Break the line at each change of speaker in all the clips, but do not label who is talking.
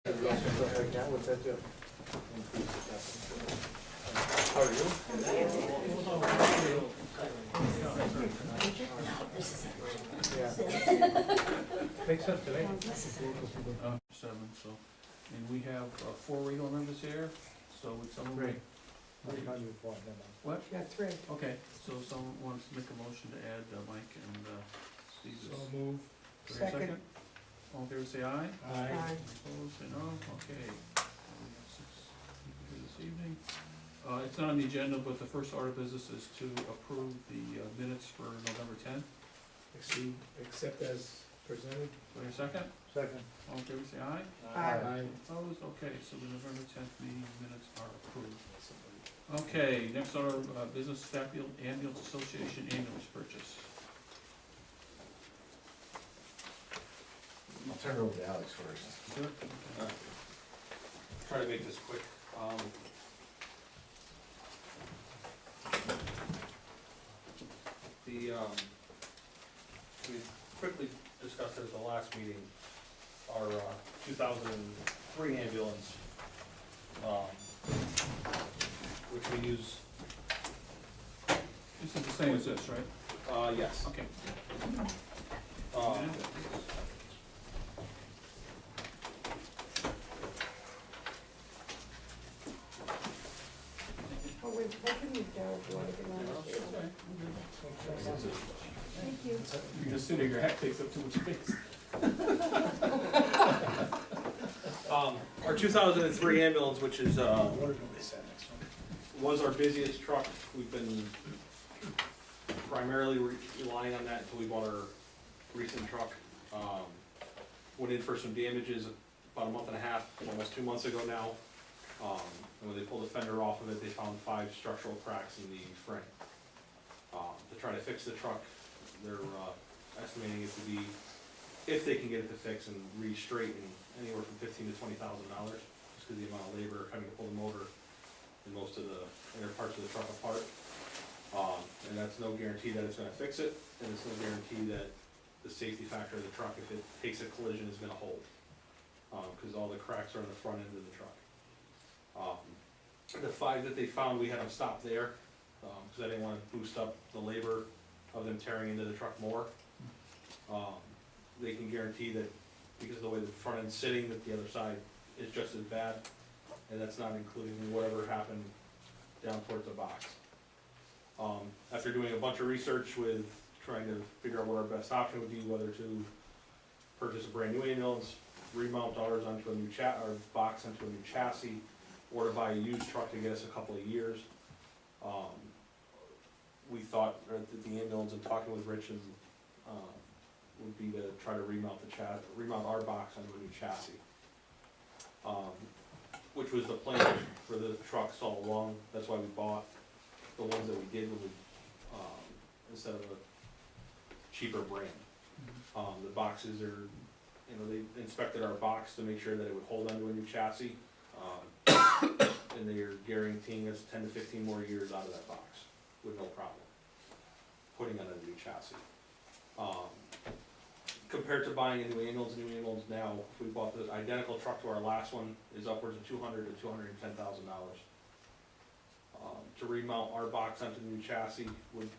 What's that do? How are you? Makes sense to me.
7, so, and we have 4 regular members here, so would someone make? What?
Yeah, 3.
Okay, so someone wants to make a motion to add Mike and Steve.
So move.
Is there a
Second.
All in favor, say aye.
Aye.
Opposed, say no. Okay. We have 6 people here this evening. It's not on the agenda, but the first order of business is to approve the minutes for November 10th.
Accept as presented.
Wait a second.
Second.
All in favor, say aye.
Aye.
Opposed, okay, so the November 10th meeting minutes are approved. Okay, next order of business, Stafffield Ambulance Association ambulance purchase.
I'll turn it over to Alex first.
Sure.
Try to make this quick. We quickly discussed at the last meeting, our 2003 ambulance, which we use,
This is the same as this, right?
yes.
Okay.
Oh, wait, what can you do if you want to get on the table? Thank you.
You're just sitting, your hat takes up too much space.
Our 2003 ambulance, which is, was our busiest truck. We've been primarily relying on that until we bought our recent truck. Went in for some damages about a month and a half, almost 2 months ago now. And when they pulled the fender off of it, they found 5 structural cracks in the frame. To try to fix the truck, they're estimating it to be, if they can get it to fix and re-straighten, anywhere from $15,000 to $20,000, just because the amount of labor having to pull the motor and most of the inner parts of the truck apart. And that's no guarantee that it's gonna fix it, and it's no guarantee that the safety factor of the truck, if it takes a collision, is gonna hold. Because all the cracks are on the front end of the truck. The 5 that they found, we had them stop there, because I didn't wanna boost up the labor of them tearing into the truck more. They can guarantee that, because of the way the front end's sitting, that the other side is just as bad, and that's not including whatever happened down towards the box. After doing a bunch of research with trying to figure out what our best option would be, whether to purchase a brand new ambulance, remount ours onto a new our box onto a new chassis, or to buy a used truck to get us a couple of years. We thought that the ambulance, and talking with Rich, and would be to try to remount our box onto a new chassis. Which was the plan for the trucks all along. That's why we bought the ones that we did when we, instead of a cheaper brand. The boxes are, they inspected our box to make sure that it would hold onto a new chassis. And they are guaranteeing us 10 to 15 more years out of that box with no problem putting on a new chassis. Compared to buying a new ambulance now, if we bought the identical truck to our last one, is upwards of $200,000 to $210,000. To remount our box onto the new chassis would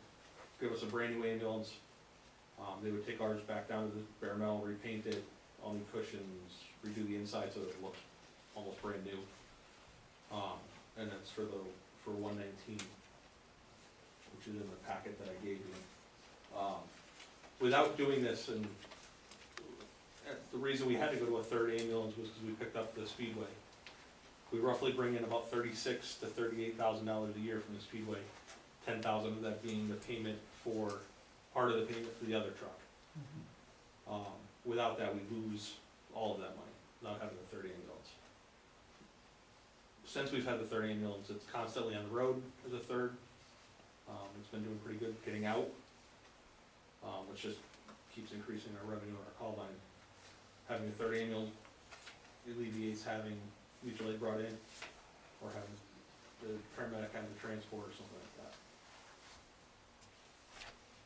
give us a brand new ambulance. They would take ours back down to the bare metal, repaint it, all new cushions, redo the inside so that it looks almost brand new. And that's for $119, which is in the packet that I gave you. Without doing this, and the reason we had to go to a third ambulance was because we picked up the Speedway. We roughly bring in about $36,000 to $38,000 a year from the Speedway, $10,000 of that being the payment for, part of the payment for the other truck. Without that, we lose all of that money, not having the third ambulance. Since we've had the third ambulance, it's constantly on the road as a third. It's been doing pretty good getting out, which just keeps increasing our revenue on our call line. Having a third ambulance alleviates having mutual aid brought in, or having the paramedic having to transport or something like that.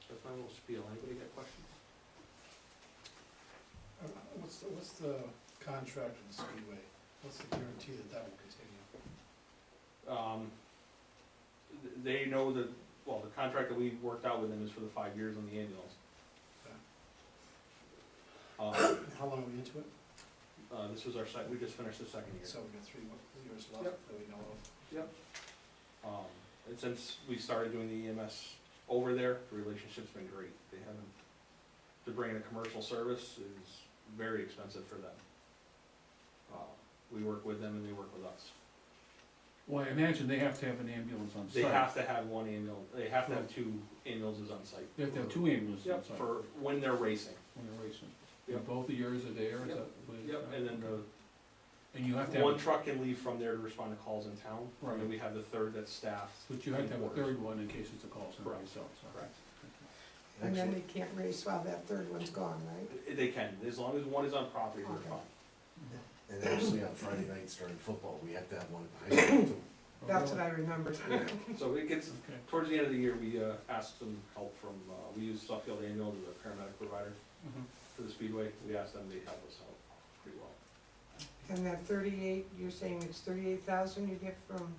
That's my little spiel. Anybody got questions?
What's the
contract with the Speedway, what's the guarantee that that will continue?
They know that, well, the contract that we worked out with them is for the 5 years on the ambulance.
How long are we into it?
This was our we just finished the second year.
So we got 3 years left
Yep.
that we know of.
Yep. And since we started doing the EMS over there, the relationship's been great. They haven't, to bring in a commercial service is very expensive for them. We work with them and they work with us.
Well, I imagine they have to have an ambulance on
They
site.
have to have one ambulance, they have to have 2 ambulances on site.
They have to have 2 ambulances on
Yep,
site
for when they're racing.
when they're racing.
Yep.
And both of yours are there, is
Yep.
that what it is?
Yep, and then
And you have to
the one
have,
truck can leave from there to respond to calls in town. And
Right.
then we have the third that's staffed.
but you have to have a
Quarters.
third one in case it's a call someplace else.
Correct.
And then
Actually,
they can't race while that third one's gone, right?
They can, as long as one is on property, they're
Okay.
fine.
and actually on Friday nights during football, we have to have one at the high school too.
That's what I remember.
So it gets,
Okay.
towards the end of the year, we asked some help from, we use Suffield Ambulance as a paramedic provider
Mhm.
for the Speedway. We asked them, they help us out pretty well.
And that 38, you're saying it's 38,000 you get from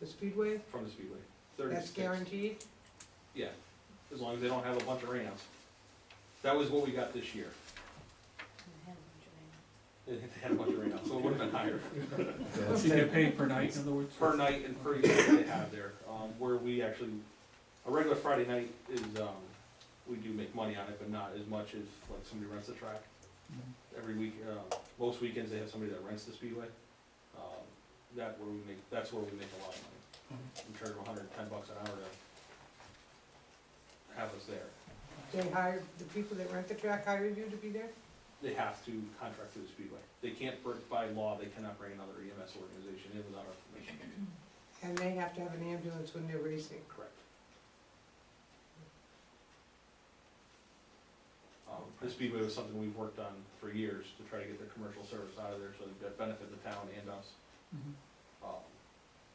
the Speedway?
From the Speedway.
That's
36.
guaranteed?
Yeah, as long as they don't have a bunch of rainouts. That was what we got this year. They had a bunch of rainouts, so it would've been higher.
Yeah, it's
So you get
10
paid per night, in other words?
Per night and per unit they have there, where we actually, a regular Friday night is, we do make money on it, but not as much as like somebody rents the track.
Mhm.
Every week, most weekends they have somebody that rents the Speedway. That's where we make a lot of money.
Mhm.
We charge them $110 an hour to have us there.
They hire, the people that rent the track hire you to be there?
They have to contract through the Speedway. They can't, by law, they cannot bring another EMS organization in without our permission.
And they have to have an ambulance when they're racing.
Correct. The Speedway was something we've worked on for years to try to get the commercial service out of there so that benefit the town and us.
Mhm.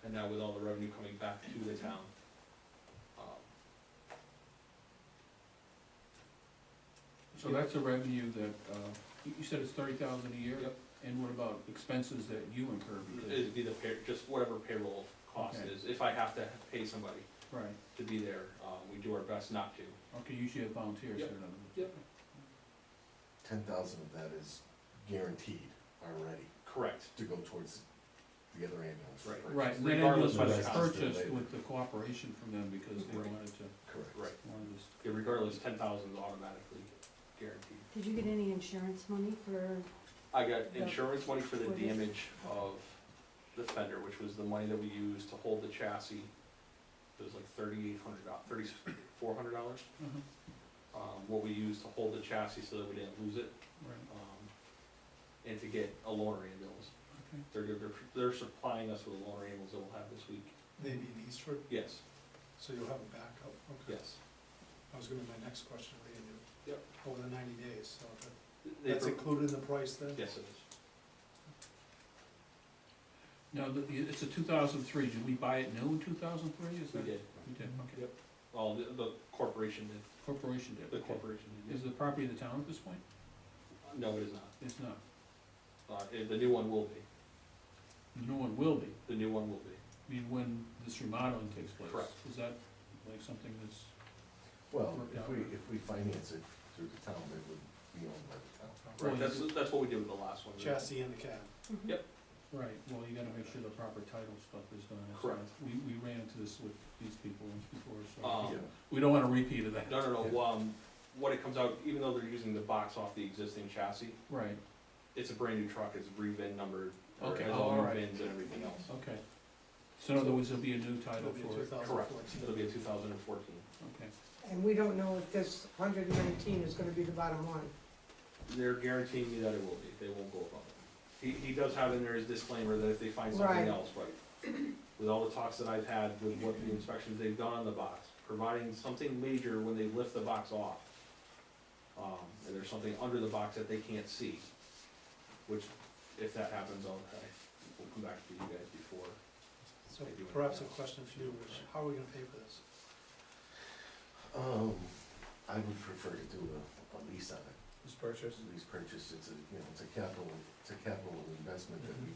And now with all the revenue coming back to the town,
So that's a revenue that, you said it's 30,000 a year?
Yep.
And what about expenses that you incur? Because-
it'd be just whatever payroll cost
Okay.
is. If I have to pay somebody
Right,
to be there, we do our best not to.
okay, usually have volunteers here,
Yep.
in other words.
Yep.
10,000 of that is guaranteed already
Correct.
to go towards the other ambulance.
Right.
purchase.
Right, and that
Regardless
ambulance was
of the cost of
purchased
labor.
with the cooperation from them because they
Right.
wanted to,
Correct.
Right.
wanted this.
Yeah, regardless, 10,000 is automatically guaranteed.
Did you get any insurance money for,
I got
The-
insurance money for the
for this?
damage of the fender, which was the money that we used to hold the chassis. It was like $3,400,
Mhm.
what we used to hold the chassis so that we didn't lose it,
Right,
and to get a loaner ambulance.
okay.
They're supplying us with a loaner ambulance that we'll have this week.
Maybe in Eastford,
Yes,
so you'll have a backup, okay.
yes.
That was gonna be my next question, what do you do?
Yep.
Over the 90 days, so
They
that's
pro-
included in the price then?
Yes, it is.
Now, it's a 2003, did we buy it new in 2003, is
We
that?
did.
We did, okay.
Yep. Well, the corporation did.
Corporation did,
The
okay.
corporation did.
Is the property of the town at this point?
No, it is not.
It's not.
The new one will be.
The new one will be.
The new one will be.
I mean, when this remodeling takes place.
Correct.
Is that like something that's,
Well,
Worked out.
if we finance it through the town, it would be owned by the town.
Well,
Right, that's what we did with the last one.
Chassis and the cab.
Yep.
right, well, you gotta make sure the proper title stuff is done. It's,
Correct.
We ran into this with these people once before, so
Um,
we don't want a repeat of that.
No, what it comes out, even though they're using the box off the existing chassis,
Right,
it's a brand new truck, it's re-VIN numbered, or it
Okay,
has all
all
new
right.
VINs and everything else.
okay. So in other words, there'll be a new title
It'll be
for it,
Correct,
2014.
it'll be a 2014.
okay.
And we don't know if this 119 is gonna be the bottom line.
They're guaranteeing me that it will be, they won't go above it. He does have in there his disclaimer that if they find something
Right.
else, but with all the talks that I've had with what the inspections they've done on the box, providing something major when they lift the box off, and there's something under the box that they can't see, which, if that happens, we'll come back to you guys before.
So
They do it
perhaps a
now.
question for you, Rich, how are we gonna pay for this?
I would prefer to do a lease on it.
This purchase?
lease purchase, it's a, you know, it's a capital investment that we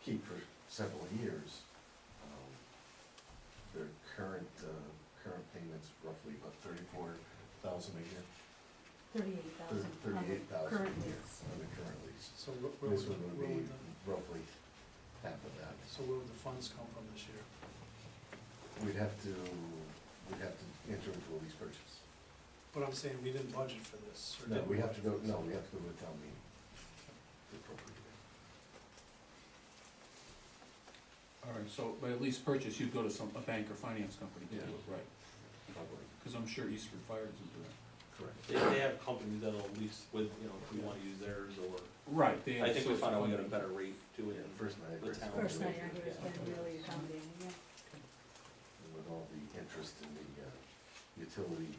keep for several years. Their current payments roughly about $34,000 a year,
38,000.
$38,000
Current
a year
lease.
on the current lease.
So where
This
would,
one would
where
be
would the,
roughly half of that.
so where would the funds come from this year?
We'd have to enter into a lease purchase.
But I'm saying we didn't budget for this, or
No,
didn't
we have to
budget
go,
for this.
no, we have to go to a town meeting to appropriate it.
All right, so by at least purchase, you'd go to a bank or finance company to do
Yeah.
it, right?
Probably.
Because I'm sure Eastford Fire doesn't do that.
Correct.
They have companies that'll lease with, you know, if we wanna use theirs, or,
Right, they have
I think we
sorts of
found out we got a
companies.
better rate to it.
Yeah, the first night I
The
heard.
town.
First night I heard
Yeah.
it's been really accommodating, yeah.
With all the interest in the utility,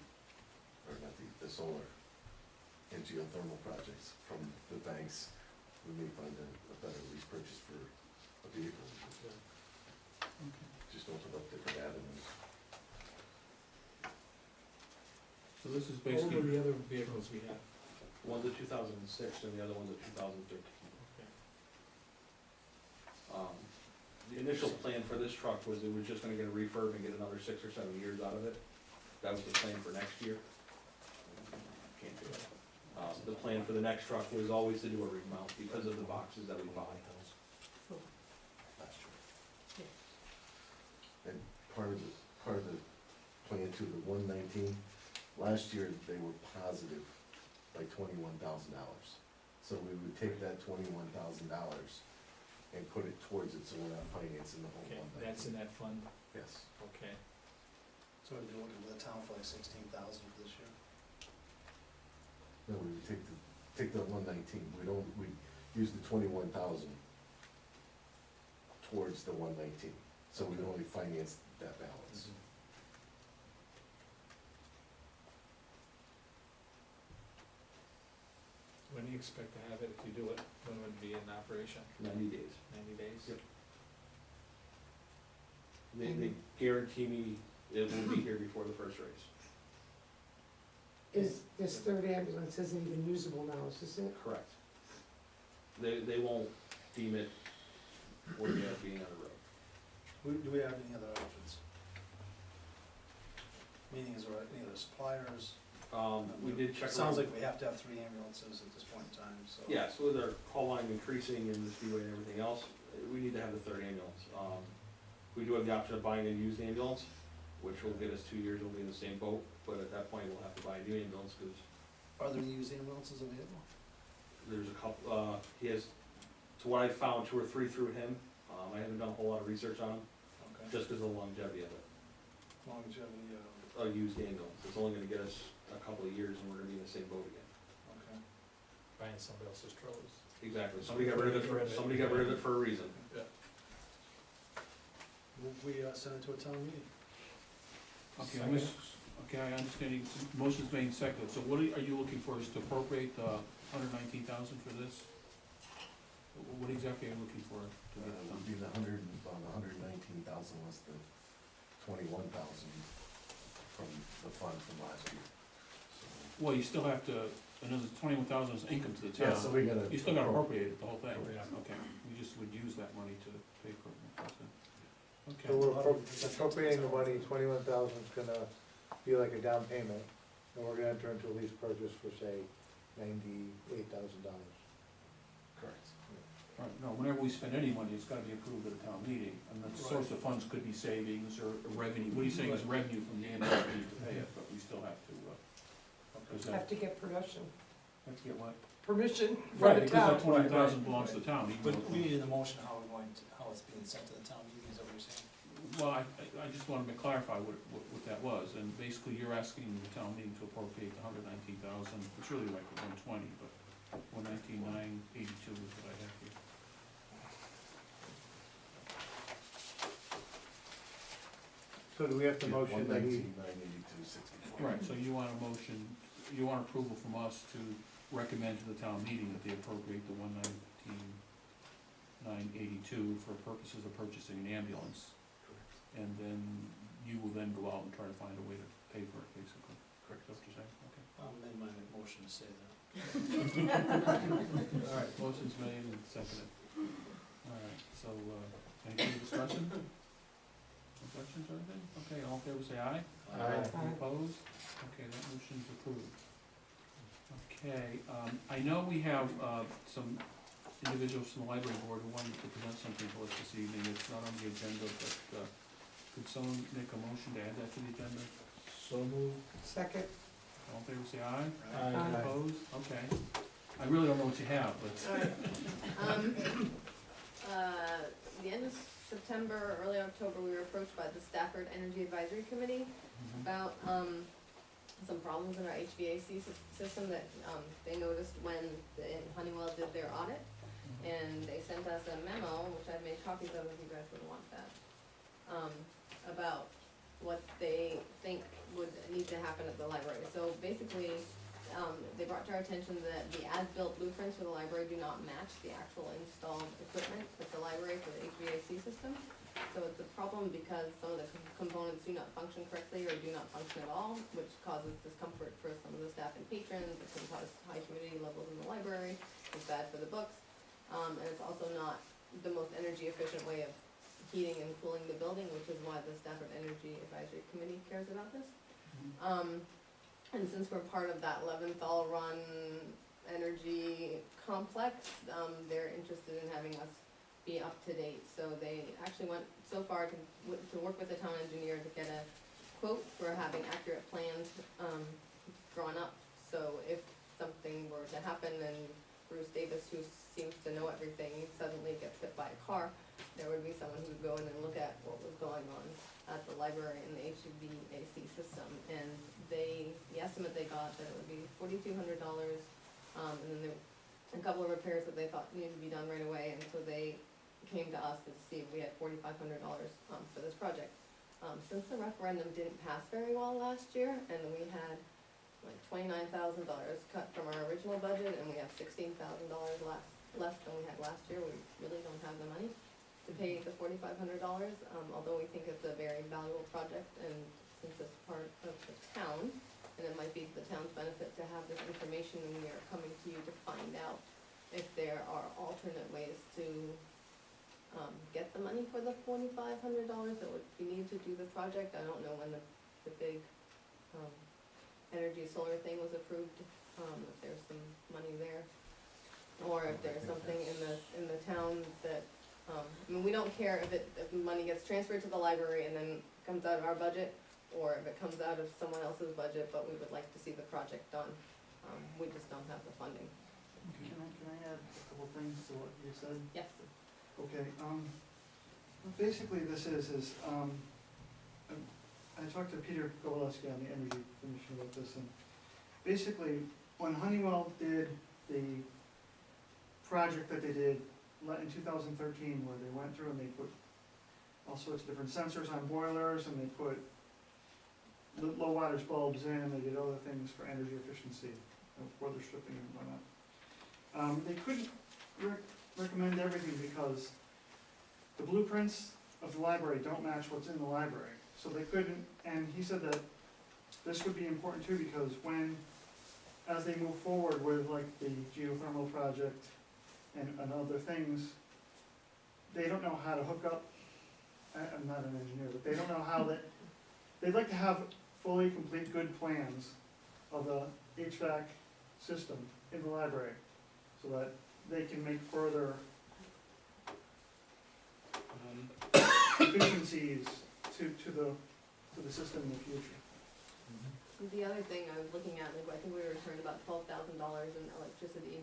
or not the solar and geothermal projects from the banks, we may find a better lease purchase for a vehicle.
Okay.
Just open up different avenues.
So this is
What were
basically,
the other vehicles we have?
One's a 2006 and the other one's a 2013.
Okay.
The initial plan for this truck was it was just gonna get a refurb and get another 6 or 7 years out of it. That was the plan for next year. Can't do it. The plan for the next truck was always to do a remount because of the boxes that we buy.
Full.
Last year.
Yeah.
And part of the plan too, the 119, last year they were positive by $21,000. So we would take that $21,000 and put it towards it, so we're not financing the whole
Okay,
119.
that's in that fund,
Yes.
okay.
So we'd be looking for the town for like 16,000 for this year?
No, we would take the 119, we use the 21,000 towards the 119, so we only finance that balance.
When do you expect to have it, if you do it, when would it be in operation?
90 days.
90 days?
Yep. They guarantee me it will be here before the first race.
This third ambulance isn't even usable now, is it?
Correct. They won't deem it worthy of being on the road.
Do we have any other options? Meaning, is there any other suppliers?
We did check.
Sounds
around.
like we have to have 3 ambulances at this point in time, so.
Yeah, so with our call line increasing and the speedway and everything else, we need to have the third ambulance. We do have the option of buying a used ambulance, which will get us 2 years, we'll be in the same boat, but at that point, we'll have to buy a new ambulance, because
Are there any used ambulances available?
there's a couple, he has, to what I found, 2 or 3 through him. I haven't done a whole lot of research on him,
Okay.
just because of the longevity of it.
Longevity,
A used ambulance, it's only gonna get us a couple of years, and we're gonna be in the same boat again.
okay.
Buying somebody else's trolleys.
Exactly, somebody got rid of it for a reason.
Will we send it to a town meeting?
okay, I understand, motion's made and seconded, so what are you looking for, is to appropriate the 119,000 for this? What exactly are you looking for to get it
It
done?
would be the 119,000 less the 21,000 from the fund from last year. So-
Well, you still have to, another 21,000 is income to the town.
Yeah, so we gotta.
You still gotta appropriate it, the whole thing.
Yeah.
Okay, we just would use that money to pay for it. Okay.
So we're appropriating the money, 21,000 is gonna be like a down payment, and we're gonna enter into a lease purchase for, say, $98,000.
Correct.
All right, no, whenever we spend any money, it's gotta be approved at a town meeting, and the source of funds could be savings or revenue. What are you saying is revenue from the ambulance fees to pay it, but we still have to, present.
Have to get production,
Have to get what?
permission from
Right,
the
because that
town.
20,000 belongs to the town. even
But
though-
we need an emotion how we're going to, how it's being sent to the town meeting, is that what you're saying?
Well, I just wanted to clarify what that was, and basically you're asking the town meeting to appropriate the 119,000, it's really like the 120, but 119,982 is what I have here.
So do we have to motion that he,
119,982.64.
Right, so you want a motion, you want approval from us to recommend to the town meeting that they appropriate the 119,982 for purposes of purchasing an ambulance,
Correct.
and then you will then go out and try to find a way to pay for it, basically. correct, that's what you're saying, okay.
I'll amend my motion to say that.
All right, motion's made and seconded. All right, so, any further discussion? No questions or anything? Okay, all in favor say aye.
Aye.
Any opposed? Okay, that motion's approved. Okay, I know we have, some individuals from the library board who wanted to present something to us this evening. It's not on the agenda, but, could someone make a motion to add that to the agenda?
So moved.
Second,
All in favor say aye.
Aye.
Any opposed? Okay. I really don't know what you have, but,
The end of September, early October, we were approached by the Stafford Energy Advisory Committee about, some problems in our HVAC system that, they noticed when Honeywell did their audit. And they sent us a memo, which I've made copies of if you guys would want that, about what they think would need to happen at the library. So basically, they brought to our attention that the as-built blueprints for the library do not match the actual installed equipment at the library for the HVAC system. So it's a problem because some of the components do not function correctly or do not function at all, which causes discomfort for some of the staff and patrons. It can cause high humidity levels in the library. It's bad for the books. And it's also not the most energy efficient way of heating and cooling the building, which is why the Stafford Energy Advisory Committee cares about this. And since we're part of that Leventhal run energy complex, they're interested in having us be up to date. So they actually went so far to work with the town engineer to get a quote for having accurate plans, drawn up. So if something were to happen and Bruce Davis, who seems to know everything, suddenly gets hit by a car, there would be someone who would go in and look at what was going on at the library and the HVAC system. And the estimate they got that it would be $4,200, and then there were a couple of repairs that they thought needed to be done right away, and so they came to us to see if we had $4,500 for this project. Since the referendum didn't pass very well last year, and we had like $29,000 cut from our original budget, and we have $16,000 less than we had last year, we really don't have the money to pay the $4,500, although we think it's a very valuable project, and since it's part of the town, and it might be the town's benefit to have this information, and we are coming to you to find out if there are alternate ways to get the money for the $4,500 that would be needed to do the project. I don't know when the big energy solar thing was approved, if there's some money there, or if there's something in the town that, I mean, we don't care if the money gets transferred to the library and then comes out of our budget, or if it comes out of someone else's budget, but we would like to see the project done. We just don't have the funding.
Can I add a couple things to what you said?
Yes.
Okay, basically this is, I talked to Peter Kowaleski on the Energy Commission about this, and basically, when Honeywell did the project that they did in 2013, where they went through and they put all sorts of different sensors on boilers, and they put low wattage bulbs in, they did other things for energy efficiency, weather stripping and whatnot. They couldn't recommend everything because the blueprints of the library don't match what's in the library. So they couldn't, and he said that this would be important too, because as they move forward with like the geothermal project and other things, they don't know how to hook up, I'm not an engineer, but they don't know how they'd like to have fully complete good plans of the HVAC system in the library, so that they can make further efficiencies to the system in the future.
The other thing I was looking at, like, I think we returned about $12,000 in electricity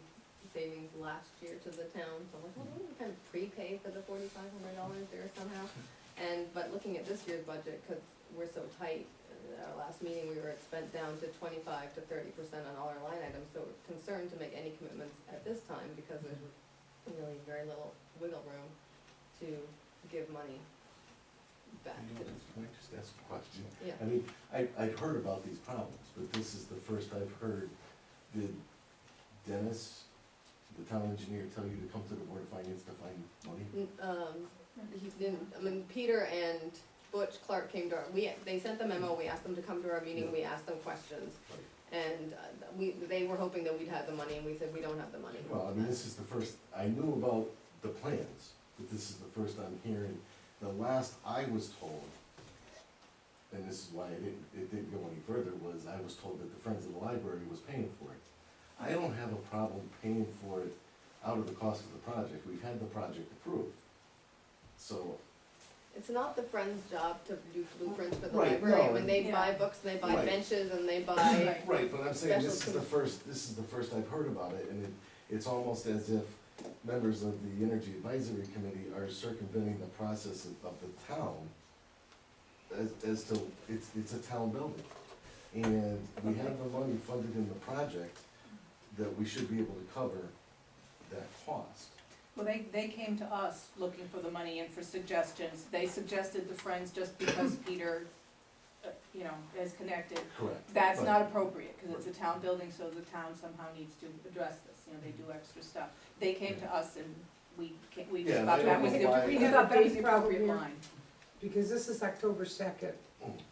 savings last year to the town, so I'm like, well, we can kind of prepay for the $4,500 there somehow. But looking at this year's budget, cause we're so tight, at our last meeting, we were spent down to 25 to 30% on all our line items, so we're concerned to make any commitments at this time, because there's really very little wiggle room to give money back to the.
Can I just ask a question?
Yeah.
I mean, I've heard about these problems, but this is the first I've heard. Did Dennis, the town engineer, tell you to come to the Board of Finance to find money?
He didn't, I mean, Peter and Butch Clark came to our, they sent the memo, we asked them to come to our meeting, we asked them questions. And they were hoping that we'd have the money, and we said, we don't have the money.
Well, I mean, this is the first, I knew about the plans, but this is the first I'm hearing. The last I was told, and this is why it didn't go any further, was I was told that the Friends of the Library was paying for it. I don't have a problem paying for it out of the cost of the project, we've had the project approved. So,
It's not the Friends' job to do blueprints for the
Right,
library,
no,
when they
and-
buy books, and they buy
Right.
benches, and they buy,
right, but I'm saying this is
Special
this is the first I've heard about it, and it's almost as if members of the Energy Advisory Committee are circumventing the process of the town as to, it's a town building. And we have the money funded in the project that we should be able to cover that cost.
Well, they came to us looking for the money and for suggestions. They suggested the Friends just because Peter, you know, is connected.
Correct.
That's
Right.
not appropriate, because it's a town building, so the town somehow needs to address this, you know, they do extra stuff. They came to us and we
Yeah,
just
and
thought
I
that
don't
was
know
the,
why-
we
We have
thought
a
that was
big
the
problem
appropriate
here.
line.
Because this is October second,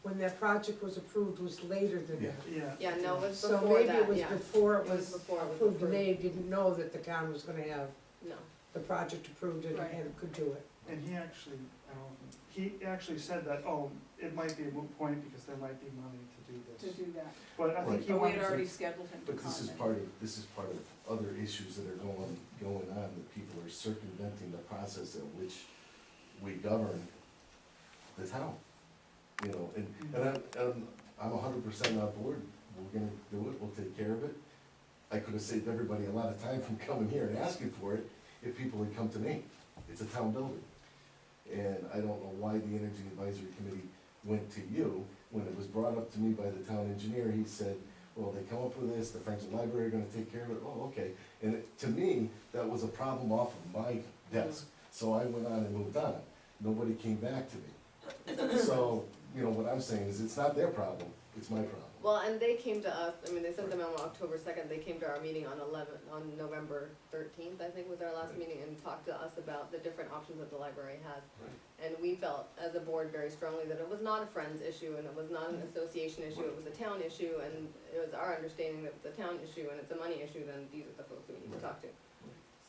when that project was approved was later than
Yeah.
that.
Yeah.
yeah, no, it was
So
before
maybe it
that,
was
yeah.
before it
It was
was
before it was
approved, and
approved.
they didn't know that the town was gonna have
No,
the project approved and,
Right.
and could do it.
And he actually, I don't know, he actually said that, oh, it might be a moot point because there might be money to do
To
this.
do that.
But I think
Right.
he
But we
wanted
had
to.
already scheduled him to
But
come.
this is
and-
part of other issues that are going on, that people are circumventing the process in which we govern the town. You know, and I'm 100% on board, we're gonna do it, we'll take care of it. I could have saved everybody a lot of time from coming here and asking for it if people had come to me. It's a town building. And I don't know why the Energy Advisory Committee went to you. When it was brought up to me by the town engineer, he said, well, they come up with this, the Friends of the Library are gonna take care of it, oh, okay. And to me, that was a problem off of my desk, so I went on and moved on. Nobody came back to me. So, you know, what I'm saying is, it's not their problem, it's my problem.
well, and they came to us, I mean, they sent the memo October second, they came to our meeting on November 13th, I think was our last
Right.
meeting, and talked to us about the different options that the library has.
Right.
And we felt, as a board, very strongly that it was not a Friends issue, and it was not an association issue, it was a town issue, and it was our understanding that it's a town issue and it's a money issue, then these are the folks we need to
Right.
talk to.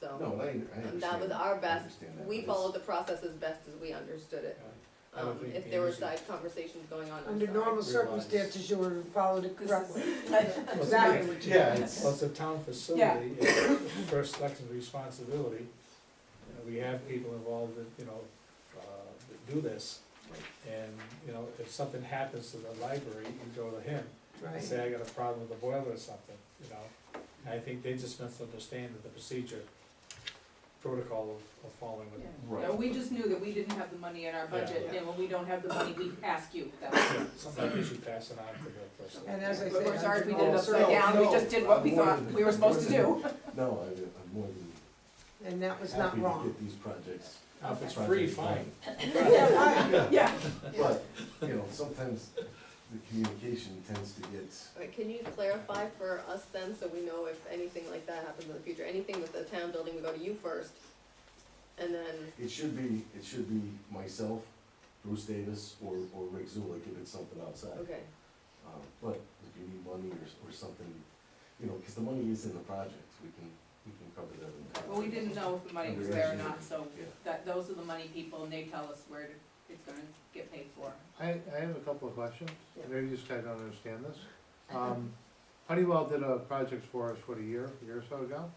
So,
No, I understand.
and that was our
I
best,
understand that,
we
but it's-
followed the process as best as we understood it.
I don't think
If
the
there were
easy-
side conversations going on, I'm
Under
sorry.
normal
Realize.
circumstances, you would have followed it
This
correctly.
is-
Exactly what you
Yeah,
did.
it's,
Well, it's a town facility, it's first select's responsibility. We have people involved that, you know, that do this. And, you know, if something happens to the library, you go to him and
Right.
say, I got a problem with the boiler or something, you know? And I think they just must understand that the procedure, protocol of following
Yeah.
it.
Right.
No, we just knew that we didn't have the money in our budget,
Yeah.
and when we don't have the money, we ask you. That's
Yeah, sometimes you should pass it on to the person.
And as I
But
say,
we're sorry if we did it
under
upside
normal
down, we
No,
just did what we
I'm more
thought
than-
we were supposed to do.
No, I'm more than
And that was not
happy to
wrong.
get these projects.
Now, if it's free, fine.
Yeah,
Yeah,
But, you know, sometimes the communication tends to get,
Alright, can you clarify for us then, so we know if anything like that happens in the future, anything with the town building, we go to you first, and then,
it should be myself, Bruce Davis, or Rick Zulik if it's something outside.
okay,
But if you need money or something, you know, because the money is in the project, we can cover that. in the
well, we didn't know if the money was
Under
there or
engineering,
not, so
yeah.
those are the money people, and they tell us where it's gonna get paid for.
I have a couple of questions,
Yeah.
maybe this guy don't understand this. Honeywell did a project for us, what, a year or so ago?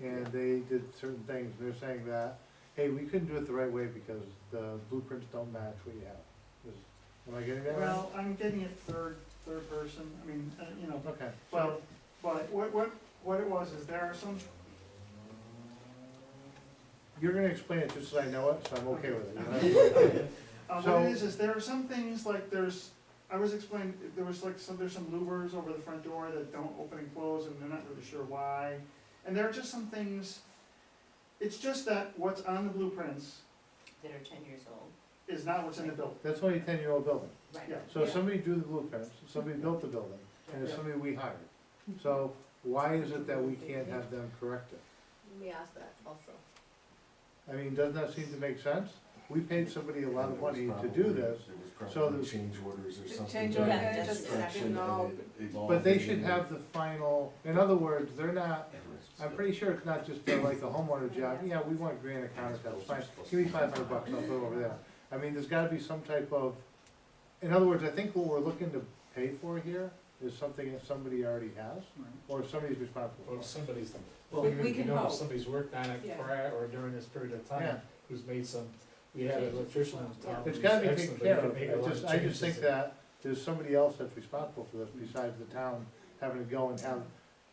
And they did certain things, and they're saying that, hey, we couldn't do it the right way because the blueprints don't match what you have. Am I getting that right?
Well, I'm getting it third person, I mean, you know,
Okay,
but what it was is there are some,
you're gonna explain it just so I know it, so I'm okay with it.
what
So-
it is there are some things like I was explaining, there was like there's some louvers over the front door that don't open and close and they're not really sure why. And there are just some things, it's just that what's on the blueprints
That are 10 years old.
is not what's in the building.
That's only a 10-year-old building.
Right.
Yeah.
So somebody drew the blueprints, somebody built the building, and it's
Yeah.
somebody we hired. So why is it that we can't have them correct it?
we asked that also.
I mean, doesn't that seem to make sense? we paid somebody a lot
And
of
there was
money to
probably-
do this,
There was
so
probably
there's-
change orders or something.
change
during
order,
the
just
construction,
happened all-
and it evolved
but they
into-
should have the final, in other words, they're not, I'm pretty sure it's not just like a homeowner job, yeah, we want granite countertops, fine, give me $500, I'll put it over there. I mean, there's gotta be some type of, in other words, I think what we're looking to pay for here is something that somebody already has, or somebody's responsible
Or
for.
somebody's,
Well,
figuring,
we
you
can
know,
hope.
if somebody's worked on it
Yeah.
prior or during this period of
Yeah.
time, who's made some, we had an electrician in town.
It's
who's
gotta be
excellent,
taken
but he
care
can
of,
make a lot of
I just think
changes.
that there's somebody else that's responsible for this besides the town having to go and have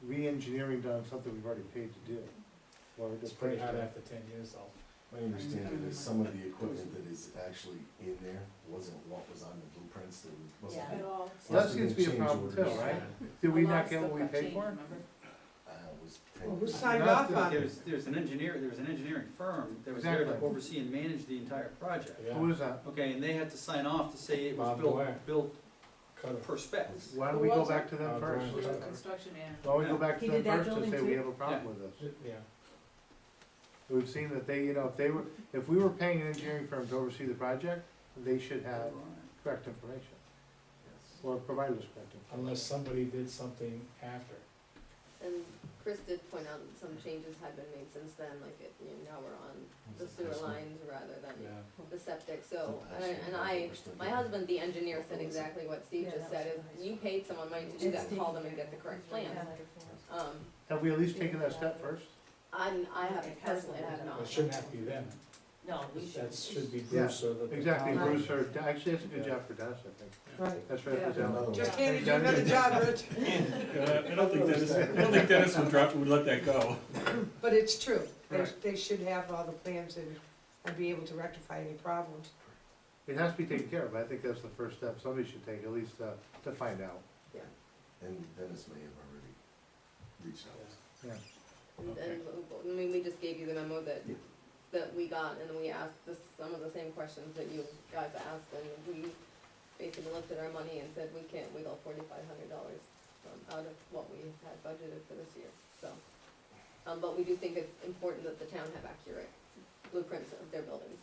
re-engineering done, something we've already paid to do. Or
It's
just
pretty
paid
hard
for.
after 10 years though.
My understanding is some of the equipment that is actually in there wasn't what was on the blueprints, that wasn't.
At all.
That seems to be a problem too,
Change
right?
orders.
Did we
A lot
not
of
get what
stuff
we
got
paid
changed,
for?
remember?
Was
Well, who
10.
signed
Not
off
the-
on it?
There's an engineering firm that was there to
Exactly.
oversee and manage the entire project.
Yeah.
Who is that?
Okay, and they had to sign off to say it was
Bob
built,
Blair.
built
Cut it.
per specs.
Why don't
Who
we go
was
back to them
it?
first?
Who was the construction manager?
Why don't we go back to
He
them
did that
first and say
building
we
too?
have a problem with this?
Yeah.
It would seem that they, you know, if they were, if we were paying an engineering firm to oversee the project, they should have correct information,
Yes.
or provide us correct information.
Unless somebody did something after.
And Chris did point out that some changes had been made since then, like it, you know, now we're on the sewer lines rather than
Yeah.
the septic, so,
Sometimes
and
you
I,
overstood
my
it.
husband, the engineer, said exactly what Steve
Yeah,
just
that
said,
was
is
nice.
you paid someone money to do that, call them and get the correct plan.
Have we at least taken that step first?
I haven't personally, I have
Well,
not.
it shouldn't have to be them.
No, we should.
That should be
Yeah,
Bruce or the.
Exactly,
town.
Bruce, or, actually, that's a good job for Dennis, I think.
Right.
That's right,
Yeah.
for Dennis.
Just can't you do another job, Rich?
I don't think Dennis would let that go.
But it's true.
Right.
They should have all the plans and be able to rectify any problems.
It has to be taken care of, I think that's the first step somebody should take, at least, to find out.
And Dennis may have already reached out.
Yeah.
And,
Okay.
I mean, we just gave you the memo that we got, and then we asked some of the same questions that you guys asked, and we basically looked at our money and said, we can't wiggle $4,500 out of what we had budgeted for this year, so. But we do think it's important that the town have accurate blueprints of their buildings.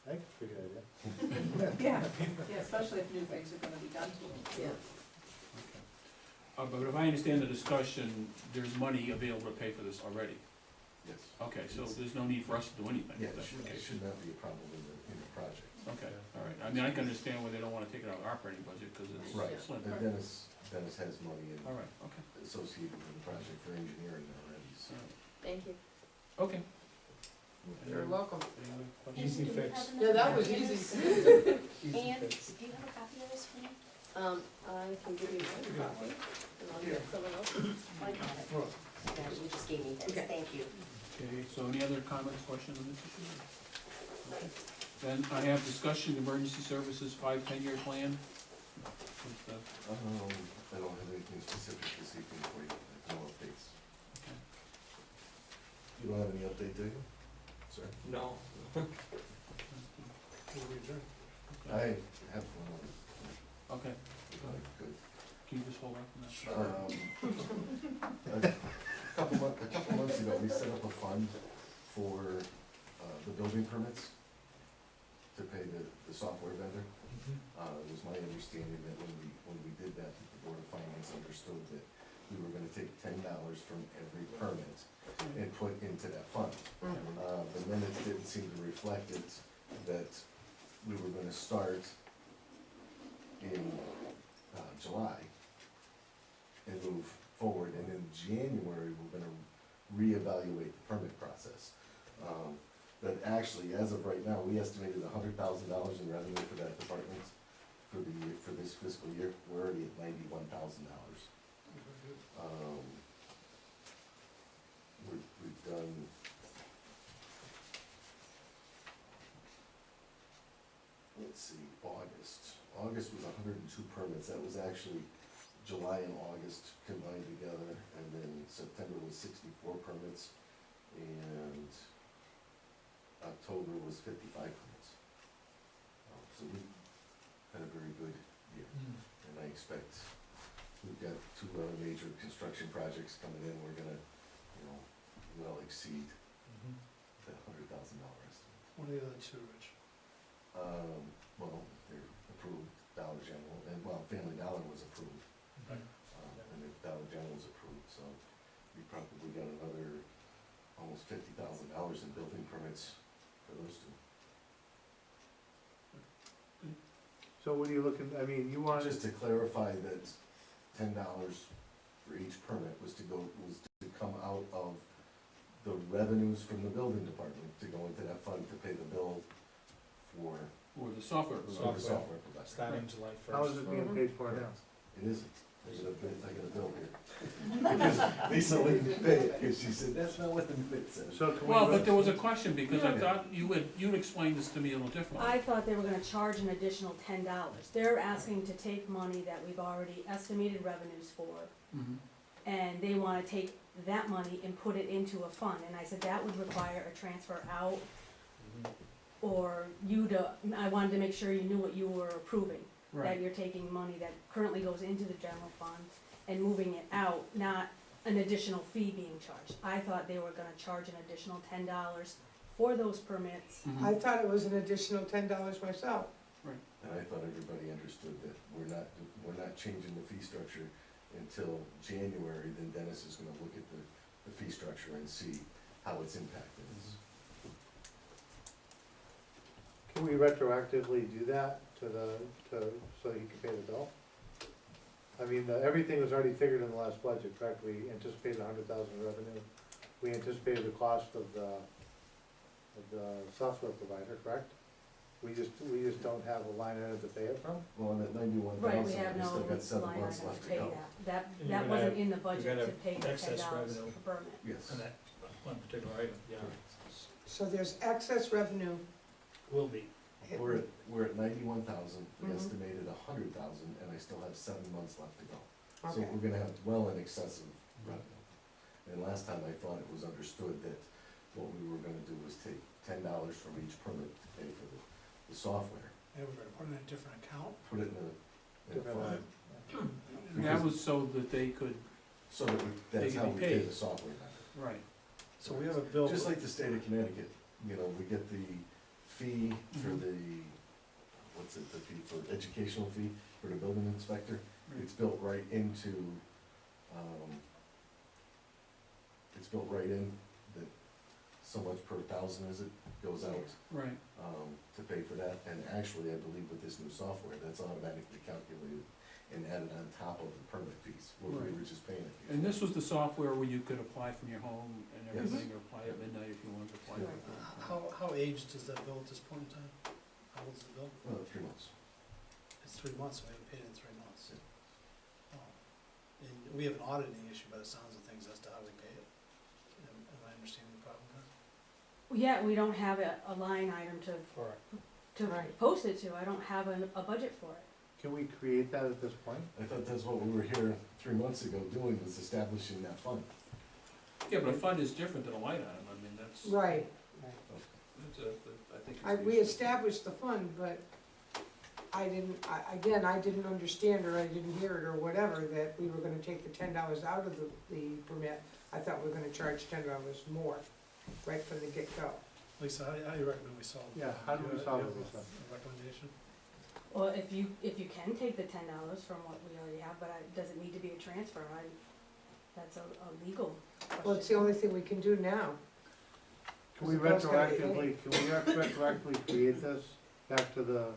I think it's a good idea.
Yeah, yeah, especially if new things are gonna be done to them.
Yeah.
But if I understand the discussion, there's money available to pay for this already.
Yes.
Okay, so there's no need for us to do anything
Yeah,
if
it
that's the
should, it
case.
should not be a problem in the project.
Okay, all right. I mean, I can understand why they don't wanna take it out of our operating budget, cause it's
Right,
slim.
and Dennis has money
All right, okay,
associated with the project for engineering already, so.
all right.
Thank you.
Okay.
You're welcome.
Any other questions?
Easy
Do we
fix.
have
Yeah, that
another
was
copy of
easy.
this?
Easy
And
fix.
do you have a copy of this for me?
I can give you my copy, and I'll get someone else's.
I got it. Yeah, you just gave me this,
Okay.
thank you.
Okay, so any other comments, questions on this issue? Okay. Then I have discussion, emergency services 5-10-year plan. What's the-
I don't have anything specific this evening for you, no updates.
okay.
You don't have any update, do you? Sir?
No.
I have one.
Okay,
Good.
can you just hold on for that?
A couple months ago, we set up a fund for, the building permits to pay the software vendor. It was my understanding that when we did that, the Board of Finance understood that we were gonna take $10 from every permit and put into that fund. The minutes didn't seem to reflect it, that we were gonna start in, July and move forward, and in January, we're gonna reevaluate the permit process. But actually, as of right now, we estimated $100,000 in revenue for that department for the year, for this fiscal year. We're already at $91,000. We've done, let's see, August was 102 permits. That was actually July and August combined together, and then September was 64 permits, and October was 55 permits. So we had a very good year, and I expect, we've got 2 other major construction projects coming in. We're gonna, well exceed that $100,000 estimate.
What are the other two, Rich?
Well, they're approved, Dollar General, and, well, Family Dollar was approved.
Right.
And if Dollar General was approved, so we probably got another almost $50,000 in building permits for those two.
So what are you looking, I mean, you want,
Just to clarify that $10 for each permit was to come out of the revenues from the building department, to go into that fund to pay the bill for
Or the software
the
provider.
software provider.
Starting July first.
how is it being paid for now?
It isn't. I got a bill here. Because Lisa wouldn't pay it, because she said, that's not what the bid says.
So can we?
Well,
vote-
but there was a question, because I thought you'd explained this to me a little differently.
I thought they were gonna charge an additional $10. They're asking to take money that we've already estimated revenues for,
Mhm.
and they wanna take that money and put it into a fund, and I said that would require a transfer out, or I wanted to make sure you knew what you were approving. That
Right,
you're taking money that currently goes into the general fund and moving it out, not an additional fee being charged. I thought they were gonna charge an additional $10 for those permits.
Mhm.
I thought it was an additional $10 myself.
And I thought everybody understood that we're not changing the fee structure until January, then Dennis is gonna look at the fee structure and see how it's impacted us.
Can we retroactively do that so you can pay the bill? I mean, everything was already figured in the last budget, correct? We anticipated 100,000 revenue. We anticipated the cost of the software provider, correct? We just don't have a line item to pay it from?
Well, on that 91,000,
Right, we have
we
no
still got 7
line
months
item
left
to
to
pay
go.
that.
And you're
That
gonna
wasn't
have-
in the
you're
budget
gonna
to pay the
excess
$10
revenue.
per permit.
Yes.
On that one particular item, yeah,
So there's excess revenue.
will be.
We're at 91,000, we
Mhm.
estimated 100,000, and I still have 7 months left to go. So
Okay.
we're gonna have well in excess of revenue. And last time I thought it was understood that what we were gonna do was take $10 from each permit to pay for the software,
Yeah, we're gonna put it in a different account.
put it in a
Different
fund.
And that was so that they could,
So that that's
They
how
can
we
be
pay
paid.
the software vendor.
right,
So we have a bill.
Just like the state of Connecticut, you know, we get the fee for
Mhm.
the, the fee for educational fee for the building inspector.
right.
It's built right into, it's built right in that so much per thousand as it goes out,
Right,
to pay for that. And actually, I believe with this new software, that's automatically calculated and added on top of the permit fees, where we
Right.
were just paying it.
and this was the software where you could apply from your home and
Yes.
everything, or apply at midnight if you wanted to apply.
How aged is that bill at this point in time? How old's the bill?
3 months.
It's 3 months, so we haven't paid it in 3 months. Oh. And we have an auditing issue by the sounds of things as to how we pay it. Am I understanding the problem there?
Yeah, we don't have a line item
Correct.
to
Right.
post it to. I don't have a budget for it.
Can we create that at this point?
I thought that's what we were here 3 months ago doing, was establishing that fund.
Yeah, but a fund is different than a line item, I mean, that's.
Right.
That's I think it's.
We established the fund, but I didn't understand, or I didn't hear it, or whatever, that we were gonna take the $10 out of the permit. I thought we were gonna charge $10 more, right from the get-go.
Lisa, how do you recommend we solve it?
Yeah, how do we solve it,
You have
Lisa?
a recommendation?
Well, if you can take the $10 from what we already have, but does it need to be a transfer? That's a legal question.
Well, it's the only thing we can do now.
Can we
Because the bill's gotta be
retroactively create this back to the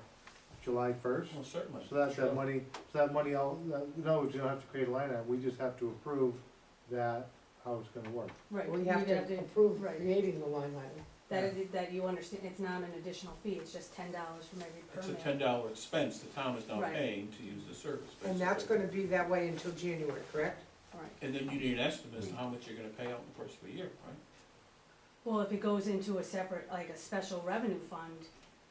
July 1st?
Well, certainly.
So that
Sure.
money, no, we don't have to create a line item, we just have to approve that, how it's gonna work.
Right.
We have
you'd
to approve
right.
creating the line item.
That you understand, it's not an additional fee, it's just $10 from every
It's a
permit.
$10 expense the town is now
Right.
paying to use the service.
And that's
basically.
gonna be that way until January, correct?
Right.
And then you need an estimate as to how much you're gonna pay out in the course of a year, right?
Well, if it goes into a separate, like a special revenue fund,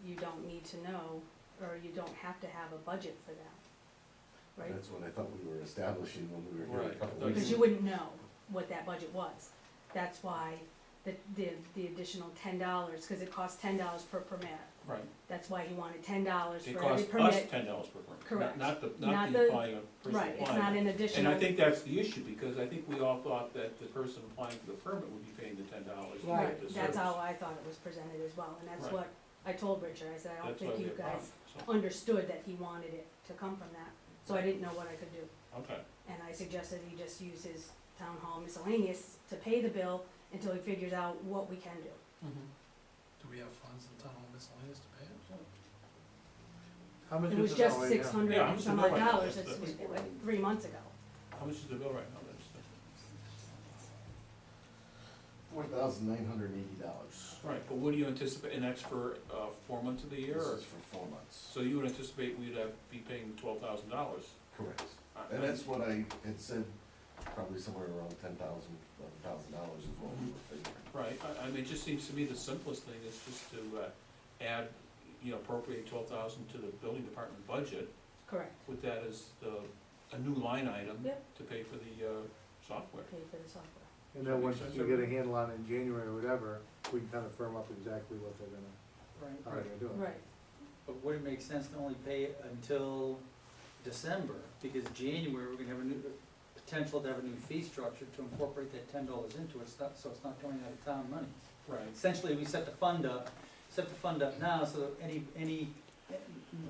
you don't need to know, or you don't have to have a budget for that, right?
That's what I thought we were establishing when we were here a
Right.
couple
Because
weeks
Because you
ago.
wouldn't know what that budget was. That's why the additional $10, cause it costs $10 per permit.
Right.
That's why he wanted $10
It
for every
costs us
permit.
$10 per permit.
Correct.
Not
Not
the
the-
applying, person
Right, it's
applying.
not an
And
additional.
I think that's the issue, because I think we all thought that the person applying for the permit would be paying the $10 to
Right,
get the service.
that's how I thought it was presented as well, and that's
Right.
what I told Richard, I said, I don't
That's why
think
we
you
have
guys
problems, so,
understood that he wanted it to come from that, so I didn't know what I could do.
okay.
And I suggested he just use his town hall miscellaneous to pay the bill until he figures out what we can do.
Do we have funds in town hall miscellaneous to pay it?
How much
It
is
was
it
just
now right now?
600
Yeah, how
and
much
some
is it
odd
right now?
dollars,
That's
it's
the-
like 3 months ago.
How much is the bill right now, then?
$4,980.
Right, but what do you anticipate, and that's for, 4 months of the year,
This
or?
is for 4 months.
So you would anticipate we'd be paying $12,000?
Correct. And that's what I had said, probably somewhere around $10,000, $11,000 is what we were figuring.
Right, I mean, it just seems to me the simplest thing is just to, add, appropriate 12,000 to the building department budget,
Correct,
with that as a new line item
Yep.
to pay for the, software.
pay for the software.
And then once
Makes
you
sense,
get a
everybody?
handle on it in January or whatever, we can kind of firm up exactly what they're gonna, how they're gonna do it.
Right,
But would it make sense to only pay it until December? Because January, we're gonna have a new, potential to have a new fee structure to incorporate that $10 into it, so it's not coming out of town money.
Right.
Essentially, we set the fund up now, so that any,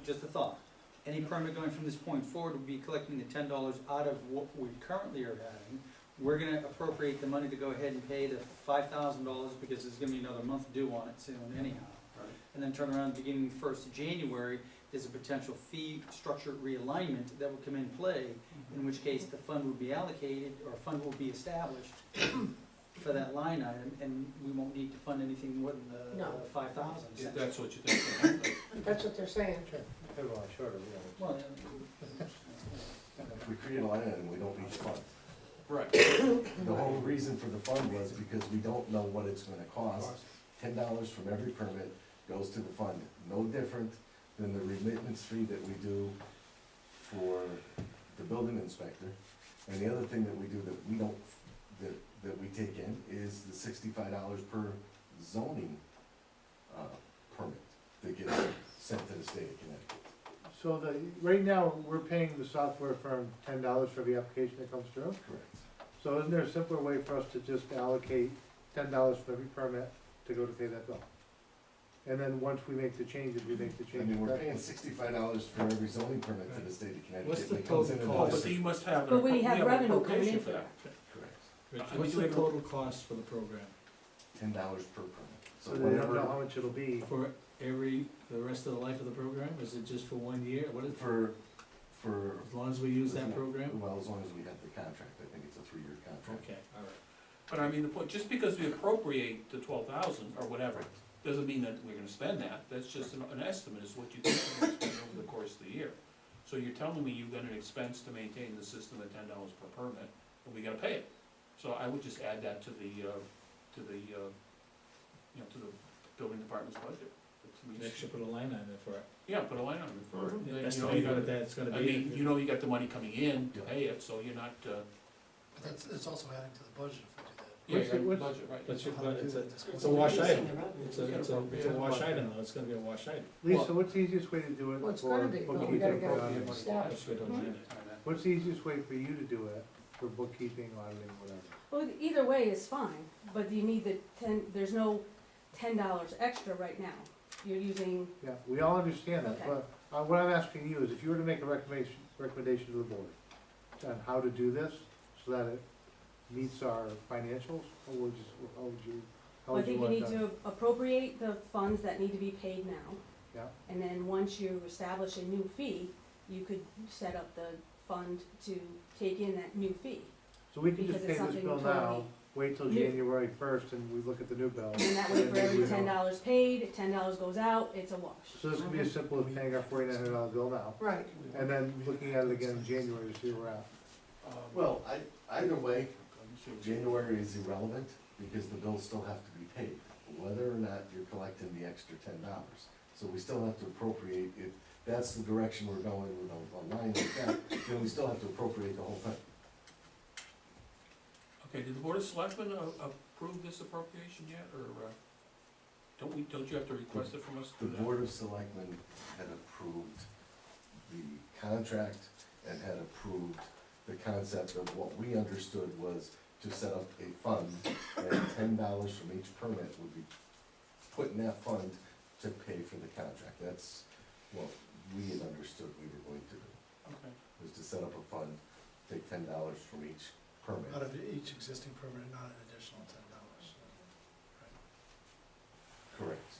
just a thought, any permit going from this point forward would be collecting the $10 out of what we currently are having. We're gonna appropriate the money to go ahead and pay the $5,000, because there's gonna be another month due on it soon anyhow.
Right.
And then turn around beginning 1st of January, there's a potential fee structure realignment that would come in play, in which case the fund would be allocated, or a fund will be established for that line item, and we won't need to fund anything more than the
No.
5,000.
If that's what you think.
That's what they're saying.
Sure, they're a lot shorter, yeah.
Well,
If we create a line item, we don't need the fund.
Right.
The whole reason for the fund was because we don't know what it's gonna cost. $10 from every permit goes to the fund, no different than the remittance fee that we do for the building inspector. And the other thing that we do that we don't, that we take in is the $65 per zoning, permit that gets sent to the state of Connecticut.
So right now, we're paying the software firm $10 for the application that comes through?
Correct.
So isn't there a simpler way for us to just allocate $10 for every permit to go to pay that bill? And then once we make the changes, we make the
I
changes.
mean, we're paying $65 for every zoning permit to the state of Connecticut.
What's the
and it comes
total
in
Oh,
cost?
but you must have
but we have
an
revenue coming
appropriation
in
for
for
that.
that.
Correct.
Rich,
I mean,
what's
do
the
we have a-
total cost for the program?
$10 per permit.
So they don't know how much it'll be.
For the rest of the life of the program? Is it just for 1 year? What is,
For,
as long as we use that program?
well, as long as we have the contract, I think it's a 3-year contract.
Okay, all right.
But I mean, the point, just because we appropriate the 12,000 or whatever, doesn't mean that we're gonna spend that, that's just an estimate, is what you think you're gonna spend over the course of the year. So you're telling me you've got an expense to maintain the system at $10 per permit, and we gotta pay it. So I would just add that to the building department's budget. It's-
They should put a line on it for it.
Yeah, put a line on it for it. Then,
That's
you
the
know,
way
you got-
that it's gonna be.
I mean, you know you got the money coming in to pay it, so you're not,
But it's also adding to the budget if we do that.
yeah,
What's
you
the-
got the budget, right.
But
So
you-
how
but
to do
it's
that?
It's a wash
Reducing
item.
the revenue.
It's a wash item though, it's gonna be a wash item.
Lisa, what's the easiest way to do it
Well, it's
for
gonna be, but we
bookkeeping?
gotta get
and auditing?
it established.
That's good on that.
What's the easiest way for you to do it for bookkeeping, auditing, whatever?
Well, either way is fine, but you need there's no $10 extra right now. You're using,
Yeah, we all understand that,
Okay.
but what I'm asking you is if you were to make a recommendation to the board on how to do this so that it meets our financials, how would you
I think you
want
need
that?
to appropriate the funds that need to be paid now.
Yeah.
And then once you establish a new fee, you could set up the fund to take in that new fee.
So we can
because
just pay
it's
this
something
bill
totally
now, wait till
new.
January 1st and we look at the new bill.
And that way, for
And
every
we know.
$10 paid, $10 goes out, it's a wash.
So this could be as simple as paying our $4,900 bill now,
Right.
and then looking at it again in January to see where we're at.
Well, either way, January is irrelevant because the bills still have to be paid, whether or not you're collecting the extra $10. So we still have to appropriate, if that's the direction we're going with a line like that, then we still have to appropriate the whole thing.
Okay, did the Board of Selectmen approved this appropriation yet, or, don't you have to request it from us?
The
through that?
Board of Selectmen had approved the contract and had approved the concept of what we understood was to set up a fund, and $10 from each permit would be put in that fund to pay for the contract. That's what we had understood we were going to do,
Okay,
was to set up a fund, take $10 from each permit.
Out of each existing permit, not an additional $10.
Correct.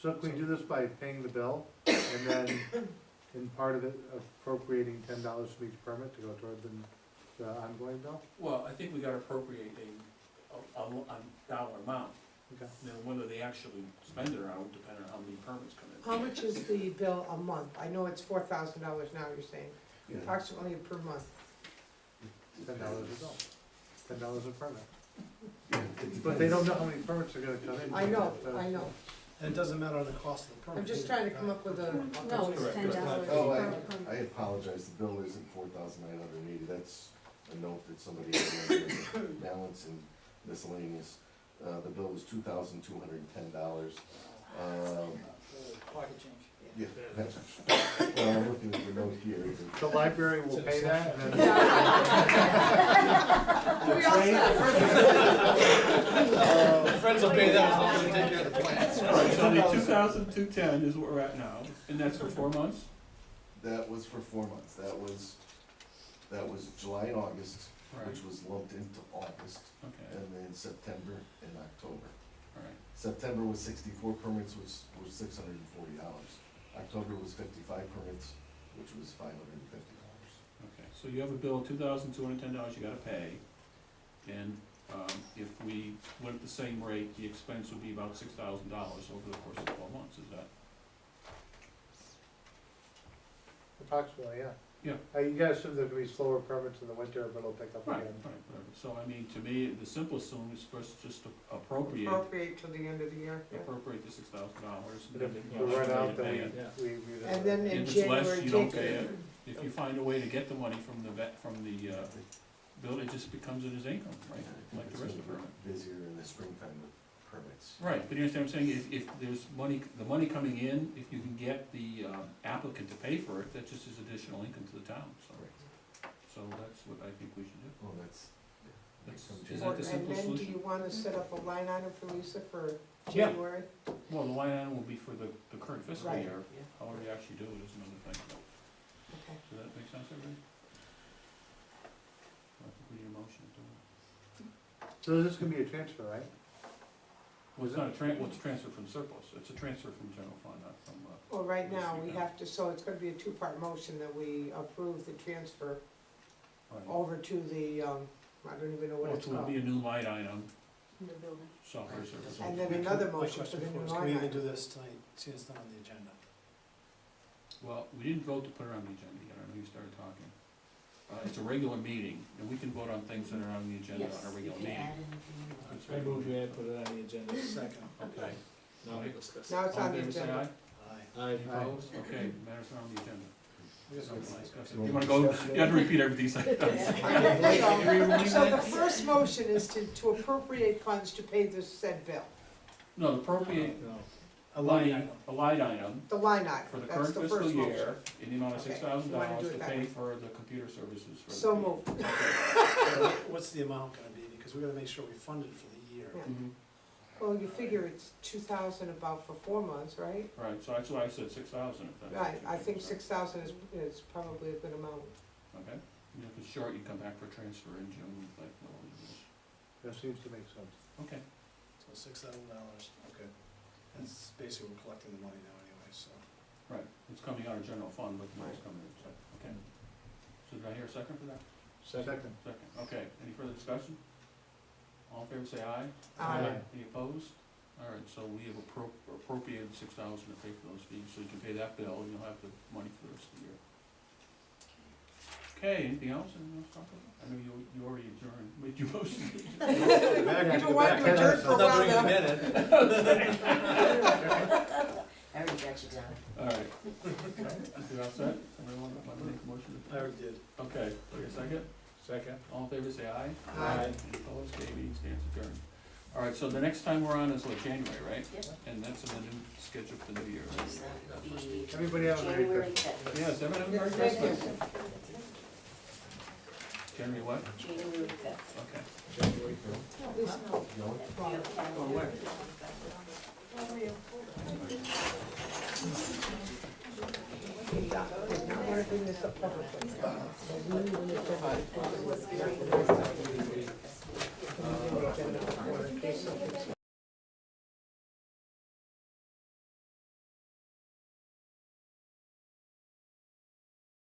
So can we do this by paying the bill, and then in part of it appropriating $10 from each permit to go toward the ongoing bill?
well, I think we gotta appropriate a dollar amount,
Okay.
now whether they actually spend it or not, depending on how many permits come in.
How much is the bill a month? I know it's $4,000 now, you're saying,
Yeah.
approximately per month.
$10 a bill, $10 a permit.
Yeah,
But they don't know how many permits are gonna come in.
I know, I know.
And it doesn't matter on the cost of the permit.
I'm just
either,
trying to come
right?
up with a.
No, it's
Correct.
$10
Oh,
per
I
permit.
apologize, the bill isn't $4,980, that's a note that somebody had in balance and miscellaneous. The bill was $2,210.
Pocket change.
Yeah, that's, well, I'm looking at the note here.
The library will pay that, and then.
We all set.
Friends will pay that as long as they take care of the plans.
Alright, so the 2,210 is what we're at now, and that's for 4 months?
That was for 4 months, that was July and August,
Right,
which was lumped into August,
okay,
and then September and October.
alright,
September was 64 permits, which was $640. October was 55 permits, which was $550.
okay. So you have a bill of $2,210 you gotta pay, and, if we went at the same rate, the expense would be about $6,000 over the course of 12 months, is that?
Approximately, yeah.
Yeah.
You guys assume there's gonna be slower permits in the winter, but it'll pick up
Right,
again.
right, whatever. So I mean, to me, the simplest solution is for us just to appropriate
Till the end of the year, yeah.
appropriate the $6,000.
But if we run out, then
Yeah.
we.
And then in
If it's less,
January,
you don't
take
pay
it.
it. If you find a way to get the money from the bill, it just becomes in his income, right, like the rest of it.
Busier in the springtime with permits.
Right, but you understand what I'm saying, if there's money, the money coming in, if you can get the applicant to pay for it, that just is additional income to the town, so. So that's what I think we should do.
Well, that's.
Is that the simple
And then do
solution?
you wanna set up a line item for Lisa for
Yeah.
January?
Well, the line item will be for the current fiscal
Right.
year, however you actually do it is another thing.
Okay.
Does that make sense, everybody? I think we need a motion to do it.
So this is gonna be a transfer, right?
Well, it's not a it's a transfer from surplus, it's a transfer from general fund, not from,
Well, right now, we
Yeah.
have to, so it's gonna be a two-part motion that we approve the transfer
right.
over to the, I don't even know what
Well,
it's
it would
called.
be a new line item,
In the building.
software services.
And then another
My
motion for
question
the
for
new
us, can we
line
even do
item.
this tonight, see it's not on the agenda?
Well, we didn't vote to put it on the agenda yet, I know you started talking. It's a regular meeting, and we can vote on things that are on the agenda on a regular meeting. It's
I
regular
move we
meeting.
had put it on the agenda.
Second.
Okay.
Now we discuss.
Now it's
All
on
in
the
favor, say
agenda.
aye.
Aye.
Any opposed? Okay, matters are on the agenda.
We got some nice
Discuss it.
You
You
wanna
wanna go,
discuss it?
you have to repeat everything you said.
So the first motion is to appropriate funds to pay this said bill,
No, appropriate
No.
A line item.
a line item
the line item,
for the
that's
current
the
fiscal
first motion.
year in the amount of
Okay,
$6,000
you wanna do it
to
that
pay
way?
for the computer services for the.
So moved.
What's the amount gonna be, because we gotta make sure we fund it for the year.
Yeah.
Mhm.
Well, you figure it's 2,000 about for 4 months, right?
Right, so that's why I said 6,000 if that's.
Right, I think
so.
6,000 is probably a good amount.
Okay, and if it's short, you come back for transfer in June, like, no,
That seems to make sense.
okay.
So $6,000, okay. That's basically, we're collecting the money now anyway, so.
Right, it's coming out of general fund, but the money's coming in, so, okay. So did I hear a second for that?
Second.
Second, okay, any further discussion? All in favor, say aye.
Aye.
Any opposed? All right, so we have appropriated 6,000 to pay for those fees, so you can pay that bill, and you'll have the money for the rest of the year. Okay, anything else, anything else to talk about? I know you already adjourned, made your motion.
You've been wanting to adjourn for a while now.
injections on it.
All right. You all set? Everyone want to make a motion?
I already did.
Okay, wait a second.
Second.
All in favor, say aye.
Aye.
Any opposed, okay, meeting stands adjourned. All right, so the next time we're on is what, January, right?
Yep.
And that's in the new schedule for the new year, right?
The
Everybody have a Merry
January
Christmas.
fifth.
Yes, everyone have a Merry
Thank you.
Christmas. January what?
January fifth.
Okay.
January.
Going away.
I wanna bring this up publicly.